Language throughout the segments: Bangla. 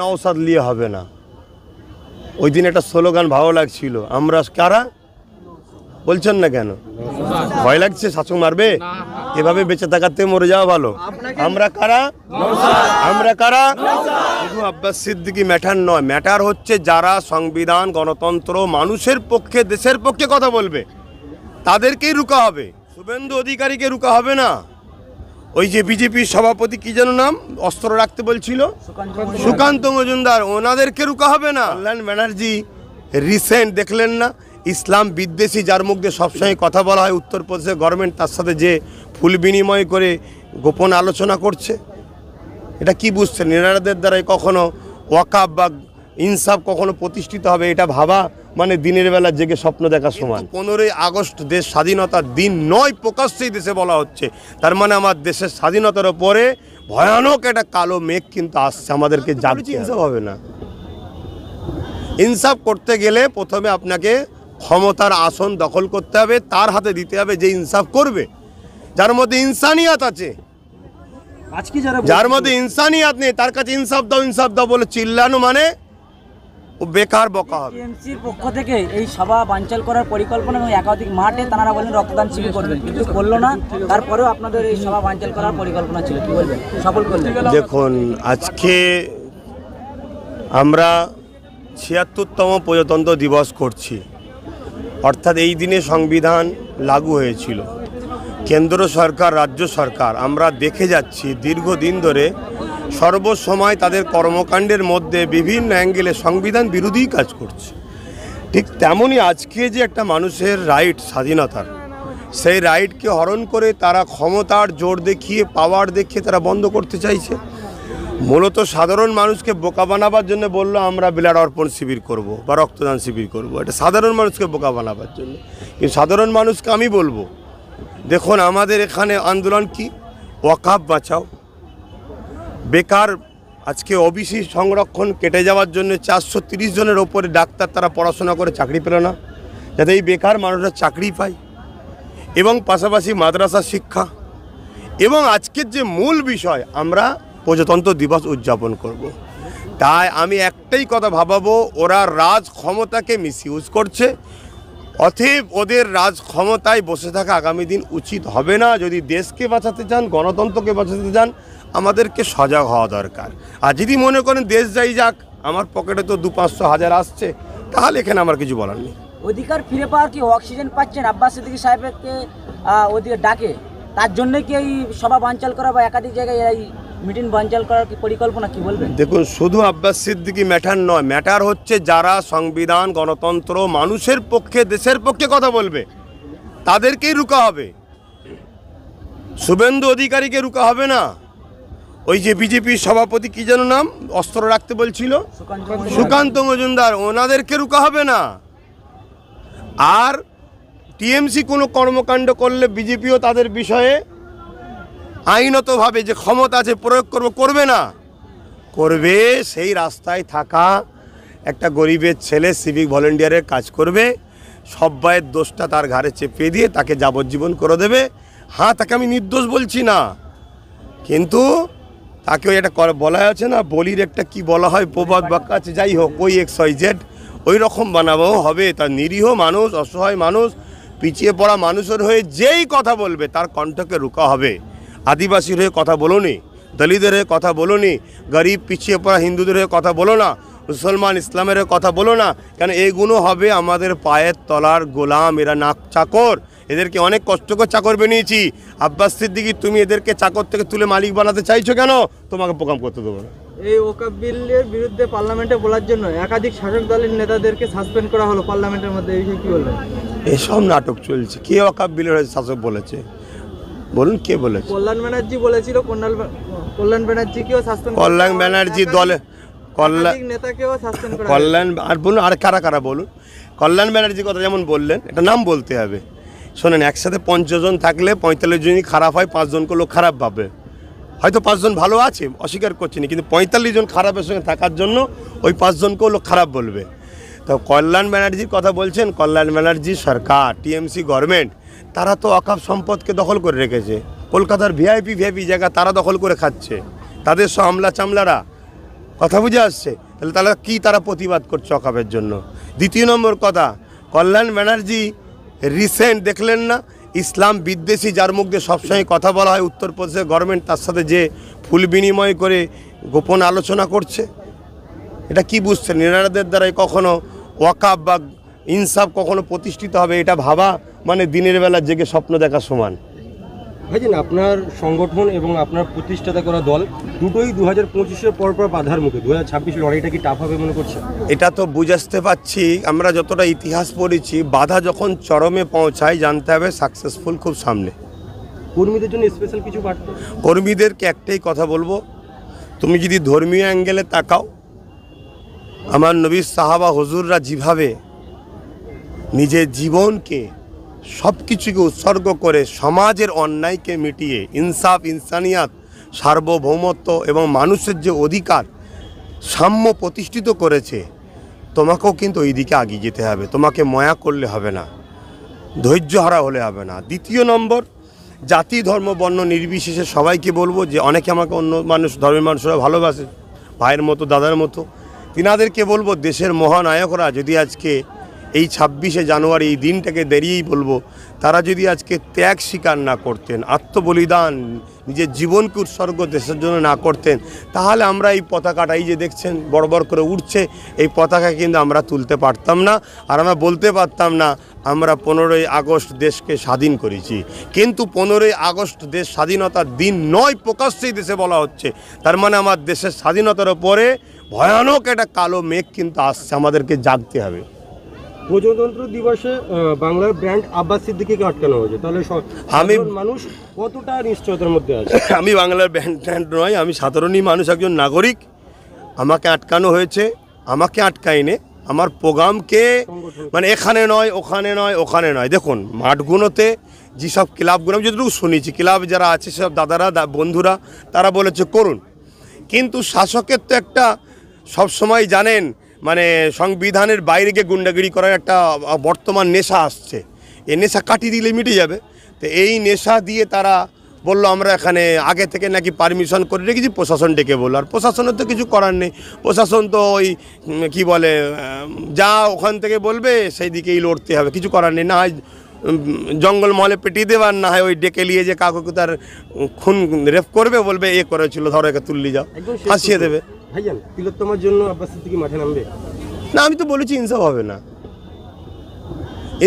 নওশাদ নিয়ে হবে না। ওই দিন একটা স্লোগান ভালো লাগছিল, আমরা কারা বলছেন না কেন? ভয় লাগছে শাসক মারবে? এভাবে বেঁচে থাকাতে মরে যাওয়া ভালো। আমরা কারা? আমরা কারা? শুধু আব্বাস সিদ্দিকী ম্যাটার নয়, ম্যাটার হচ্ছে যারা সংবিধান, গণতন্ত্র, মানুষের পক্ষে, দেশের পক্ষে কথা বলবে তাদেরকেই রুকা হবে। শুভেন্দু অধিকারীকে রুকা হবে না। ওই যে বিজেপির সভাপতি কি যেন নাম, অস্ত্র রাখতে বলছিল, সুকান্ত মজুমদার, ওনাদেরকে রুকা হবে না। কল্যাণ ব্যানার্জি রিসেন্ট দেখলেন না, ইসলাম বিদ্বেষী যার মুখ দিয়ে সবসময় কথা বলা হয় উত্তরপ্রদেশের গভর্নমেন্ট, তার সাথে যে ফুল বিনিময় করে গোপন আলোচনা করছে, এটা কি বুঝছেন? এনারাদের দ্বারাই কখনো ওয়াকাফ বা ইনসাফ কখনো প্রতিষ্ঠিত হবে এটা ভাবা মানে দিনের বেলা জেগে স্বপ্ন দেখা সমান। 15ই আগস্ট দেশ স্বাধীনতার দিন নয়, প্রকাশ্যেই দেশে বলা হচ্ছে, তার মানে আমার দেশের স্বাধীনতার ওপরে ভয়ানক একটা কালো মেঘ কিন্তু আসছে, আমাদেরকে জাগতে ইনসাফ হবে না। ইনসাফ করতে গেলে প্রথমে আপনাকে ক্ষমতার আসন দখল করতে হবে, তার হাতে দিতে হবে যে ইনসাফ করবে, যার মধ্যে ইনসানিয়াত আছে। আজকে যার মধ্যে ইনসানিয়াত নেই তার কাছে ইনসাফ দাও বলে চিল্লানো মানে ও বেকার বকা হবে। টিএমসির পক্ষ থেকে এই সভা বানচাল করার পরিকল্পনা এবং একাধিক মাঠে তারা বলেন রক্তদান শিবির করবেন, কিন্তু করলো না। তারপরেও আপনাদের এই সভা বানচাল করার পরিকল্পনা ছিল, কি বলবেন? সফল করলেন। দেখুন, আজকে আমরা ৭৬তম প্রজাতন্ত্র দিবস করছি, অর্থাৎ এই দিনে সংবিধান লাগু হয়েছিল। কেন্দ্র সরকার, রাজ্য সরকার, আমরা দেখে যাচ্ছি দীর্ঘদিন ধরে সর্বসময় তাদের কর্মকাণ্ডের মধ্যে বিভিন্ন অ্যাঙ্গেলে সংবিধান বিরোধী কাজ করছে। ঠিক তেমনই আজকে যে একটা মানুষের রাইট, স্বাধীনতার, সেই রাইটকে হরণ করে তারা ক্ষমতার জোর দেখিয়ে, পাওয়ার দেখিয়ে তারা বন্ধ করতে চাইছে। মূলত সাধারণ মানুষকে বোকা বানাবার জন্য বললো আমরা ব্লাড অর্পণ শিবির করব বা রক্তদান শিবির করব, এটা সাধারণ মানুষকে বোকা বানাবার জন্য। কিন্তু সাধারণ মানুষকে আমি বলবো, দেখুন আমাদের এখানে আন্দোলন কি, ওয়াকাফ বাঁচাও, বেকার আজকে ওবিসি সংরক্ষণ কেটে যাওয়ার জন্য 430 জনের ওপরে ডাক্তার তারা পড়াশোনা করে চাকরি পেল না, যাতে এই বেকার মানুষরা চাকরি পায়, এবং পাশাপাশি মাদ্রাসা শিক্ষা, এবং আজকের যে মূল বিষয় আমরা প্রজাতন্ত্র দিবস উদযাপন করব। তাই আমি একটাই কথা ভাবাবো, ওরা রাজ ক্ষমতাকে মিসইউজ করছে, অতএব ওদের রাজ ক্ষমতায় বসে থাকা আগামী দিন উচিত হবে না। যদি দেশকে বাঁচাতে চান, গণতন্ত্রকে বাঁচাতে চান, আমাদেরকে সজাগ হওয়া দরকার। আর যদি মনে করেন দেশ যাই যাক, আমার পকেটে তো 200-500 আসছে, তাহলে এখানে আমার কিছু বলার নেই। অধিকার ফিরে পাওয়ার কি অক্সিজেন পাচ্ছেন আব্বাস সিদ্দিকী সাহেবকে ওদিকে ডাকে, তার জন্য কি এই সভা বানচাল করা বা একাধিক জায়গায় এই মিটিং বানচাল করার কি পরিকল্পনা, কি বলবেন? দেখুন, শুধু আব্বাস সিদ্দিকী ম্যাটার নয়, ম্যাটার হচ্ছে যারা সংবিধান, গণতন্ত্র, মানুষের পক্ষে, দেশের পক্ষে কথা বলবে তাদেরকেই রুকা হবে। শুভেন্দু অধিকারীকে রুকা হবে না। ওই যে বিজেপির সভাপতি কি যেন নাম, অস্ত্র রাখতে বলছিল, সুকান্ত মজুমদার, ওনাদেরকে রুকা হবে না। আর টিএমসি কোনো কর্মকাণ্ড করলে বিজেপিও তাদের বিষয়ে আইনতভাবে যে ক্ষমতা আছে প্রয়োগ করবে না, করবে সেই রাস্তায় থাকা একটা গরিবের ছেলে সিভিক ভলেন্টিয়ারের কাজ করবে, সব্বাইয়ের দোষটা তার ঘাড়ে চেপে দিয়ে তাকে যাবজ্জীবন করে দেবে। হ্যাঁ, তাকে আমি নির্দোষ বলছি না, কিন্তু তাকে ওই একটা বলা আছে না, বলির একটা কি বলা হয় প্রবাদ বাক্য আছে, যাই হোক, ওই XYZ ওই রকম বানাবো হবে। তার নিরীহ মানুষ, অসহায় মানুষ, পিছিয়ে পড়া মানুষের হয়ে যেই কথা বলবে তার কণ্ঠকে রুকা হবে। আদিবাসীর হয়ে কথা বলো নি, দলিতদের হয়ে কথা বলো নি, গরিব পিছিয়ে পড়া হিন্দুদের হয়ে কথা বলো না, মুসলমান ইসলামের হয়ে কথা বলো না, কেন এইগুলো হবে আমাদের পায়ের তলার গোলাম, এরা নাক চাকর, এদেরকে অনেক কষ্ট করে চাকর বানিয়েছি। আব্বাস সিদ্দিকী, তুমি এদেরকে চাকর থেকে তুলে মালিক বানাতে চাইছো কেন? তোমাকে প্রোগ্রাম করতে দেবো না। এই ওয়াকাফ বিলের বিরুদ্ধে পার্লামেন্টে বলার জন্য একাধিক শাসক দলের নেতাদেরকে সাসপেন্ড করা হলো পার্লামেন্টের মধ্যে, এই কি বলবেন? এসব নাটক চলছে। কে ওয়াকাফ বিলের শাসক বলেছে বলুন, কে বলেছে? কল্যাণ ব্যানার্জি বলেছিল, কল্যাণ ব্যানার্জিকেও সাসপেন্ড, কল্যাণ ব্যানার্জি দলে নেতাকেও সাসপেন্ড করা, কল্যাণ আর বলুন, আর কারা কারা বলুন। কল্যাণ ব্যানার্জির কথা যেমন বললেন, এটা নাম বলতে হবে। শোনেন, একসাথে 50 জন থাকলে 45 জনই খারাপ হয়, 5 জনকে লোক খারাপ ভাবে। হয়তো 5 জন ভালো আছে, অস্বীকার করছি না, কিন্তু 45 জন খারাপের সঙ্গে থাকার জন্য ওই 5 জনকেও লোক খারাপ বলবে। তো কল্যাণ ব্যানার্জির কথা বলছেন, কল্যাণ ব্যানার্জি সরকার, টিএমসি গভর্নমেন্ট, তারা তো ওয়াকাফ সম্পদকে দখল করে রেখেছে। কলকাতার ভিআইপি জায়গা তারা দখল করে খাচ্ছে, তাদের সব আমলা চামলারা। কথা বুঝে আসছে? তাহলে কি তারা প্রতিবাদ করছে অকাপের জন্য? দ্বিতীয় নম্বর কথা, কল্যাণ ব্যানার্জি রিসেন্ট দেখলেন না, ইসলাম বিদ্বেষী যার মুখ দিয়ে সবসময় কথা বলা হয় উত্তরপ্রদেশের গভর্নমেন্ট, তার সাথে যে ফুল বিনিময় করে গোপন আলোচনা করছে। এটা কি বুঝছেন? এনারাদের দ্বারাই কখনো ওয়াকাফ বা ইনসাফ কখনো প্রতিষ্ঠিত হবে এটা ভাবা মানে দিনের বেলা জেগে স্বপ্ন দেখা সমান। ভাইজান, আপনার সংগঠন এবং আপনার প্রতিষ্ঠাতা করা দল দুটোই 2025-এর পরপর বাধার মুখে। 2026 লড়াইটা কি টাফ হবে মনে করছেন? এটা তো বুঝতে পারছি, আমরা যতটা ইতিহাস পড়েছি, বাধা যখন চরমে পৌঁছায় জানতে হবে সাকসেসফুল খুব সামনে। কর্মীদের জন্য স্পেশাল কিছু বার্তা? কর্মীদেরকে একটাই কথা বলবো, তুমি যদি ধর্মীয় অ্যাঙ্গেলে তাকাও, আমার নবী সাহাবা হুজুররা যেভাবে নিজের জীবনকে সব কিছুকে উৎসর্গ করে সমাজের অন্যায়কে মিটিয়ে ইনসাফ, ইনসানিয়াত, সার্বভৌমত্ব এবং মানুষের যে অধিকার সাম্য প্রতিষ্ঠিত করেছে, তোমাকেও কিন্তু ওই দিকে এগিয়ে যেতে হবে। তোমাকে ময়া করলে হবে না, ধৈর্য হারা হলে হবে না। দ্বিতীয় নম্বর, জাতি ধর্ম বর্ণ নির্বিশেষে সবাইকে বলবো যে অনেকে আমাকে অন্য মানুষ ধর্মের মানুষরা ভালোবাসে, ভাইয়ের মতো দাদার মতো, তিনাদেরকে বলবো দেশের মহানায়করা যদি আজকে এই 26শে জানুয়ারি এই দিনটাকে দেরিয়েই বলবো, তারা যদি আজকে ত্যাগ স্বীকার না করতেন, আত্মবলিদান, নিজের জীবনকে উৎসর্গ দেশের জন্য না করতেন, তাহলে আমরা এই পতাকাটা এই যে দেখছেন বড় বড় করে উঠছে, এই পতাকা কিন্তু আমরা তুলতে পারতাম না, আর আমরা বলতে পারতাম না আমরা 15ই আগস্ট দেশকে স্বাধীন করেছি। কিন্তু 15ই আগস্ট দেশ স্বাধীনতার দিন নয়, প্রকাশ্যেই দেশে বলা হচ্ছে। তার মানে আমার দেশের স্বাধীনতার ওপরে ভয়ানক একটা কালো মেঘ কিন্তু আসছে, আমাদেরকে জাগতে হবে। প্রজাতন্ত্র দিবসে বাংলার ব্র্যান্ড আব্বাস সিদ্দিকীকে আটকানো হয়েছে, তাহলে সাধারণ মানুষ কতটা নিশ্চয়তার মধ্যে আছে? আমি বাংলার ব্র্যান্ড নয়, আমি সাধারণই মানুষ, একজন নাগরিক। আমাকে আটকানো হয়েছে, আমাকে আটকায়নি, আমার প্রোগ্রামকে মানে এখানে নয়, ওখানে নয়, ওখানে নয়। দেখুন মাঠগুলোতে যেসব ক্লাবগুলো আমি যতটুকু শুনেছি, ক্লাব যারা আছে সব দাদারা বন্ধুরা তারা বলেছে করুন, কিন্তু শাসকের তো একটা সবসময় জানেন মানে সংবিধানের বাইরে গিয়ে গুন্ডাগিরি করার একটা বর্তমান নেশা আসছে। এই নেশা কাটিয়ে দিলে মিটে যাবে। তো এই নেশা দিয়ে তারা বললো আমরা এখানে আগে থেকে নাকি পারমিশন করে রেখেছি, প্রশাসন ডেকে বললো। আর প্রশাসনের তো কিছু করার নেই, প্রশাসন তো ওই কী বলে যা ওখান থেকে বলবে সেই দিকেই লড়তে হবে, কিছু করার নেই। না হয় জঙ্গলমহলে পেটিয়ে দেবার, না হয় ওই ডেকে নিয়ে যে কাউকে তার খুন রেপ করবে, বলবে এ করেছিল, ধরো একে তুললি যাও, ফাঁসিয়ে দেবে। ভাইজান, তিলোত্তমার জন্য আব্বাস সিদ্দিকী মাঠে নামবে? না, আমি তো বলেছি ইনসাফ হবে না।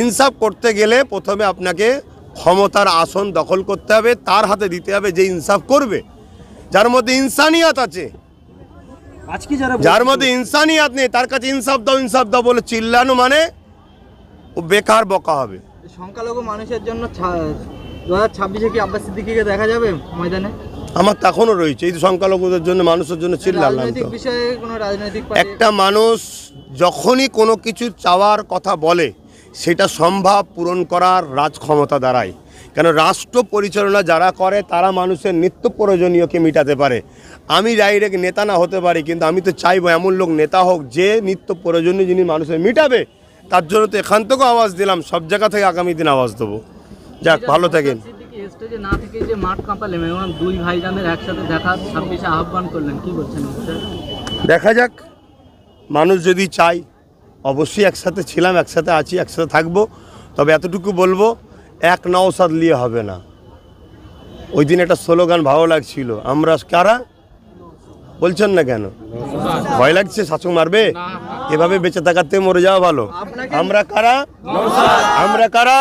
ইনসাফ করতে গেলে প্রথমে আপনাকে ক্ষমতার আসন দখল করতে হবে, তার হাতে দিতে হবে যে ইনসাফ করবে, যার মধ্যে ইনসানিয়াত আছে। আজকে যার মধ্যে ইনসানিয়াত নেই তার কাছে ইনসাফ দাও, ইনসাফ দাও বলে চিল্লানো মানে ও বেকার বকা হবে। সংখ্যালঘু মানুষের জন্য 2026-এ কি আব্বাস সিদ্দিকীকে দেখা যাবে ময়দানে? আমার তো এখনও রয়েছে, এই সংখ্যালঘুদের জন্য মানুষের জন্য চিল্লালাম। রাজনৈতিক বিষয়ে কোনো রাজনৈতিক একটা মানুষ যখনই কোনো কিছু চাওয়ার কথা বলে সেটা সম্ভব পূরণ করার রাজক্ষমতা দ্বারাই। কেন রাষ্ট্র পরিচালনা যারা করে তারা মানুষের নিত্য প্রয়োজনীয়কে মেটাতে পারে। আমি ডাইরেক্ট নেতা না হতে পারি, কিন্তু আমি তো চাইবো এমন লোক নেতা হোক যে নিত্য প্রয়োজনীয় জিনিস মানুষের মেটাবে। তার জন্য তো এখান থেকেও আওয়াজ দিলাম, সব জায়গা থেকে আগামী দিন আওয়াজ দেবো। যাক, ভালো থাকেন। স্টেজে না থেকে যে মাঠ কাঁপালেন এবং দুই ভাইজানের একসাথে দেখা 26-এ আহ্বান করলেন, কি বলছেন? দেখা যাক, মানুষ যদি চাই, অবশ্যই একসাথে ছিলাম, একসাথে আছি, একসাথে থাকবো। তবে এতটুকু বলবো, এক নওশাদ নিয়ে হবে না। ওই দিন একটা স্লোগান ভালো লাগছিল, আমরা কারা বলছেন না কেন? ভয় লাগছে শাসক মারবে? এভাবে বেঁচে থাকাতে মরে যাওয়া ভালো। আমরা কারা? আমরা কারা?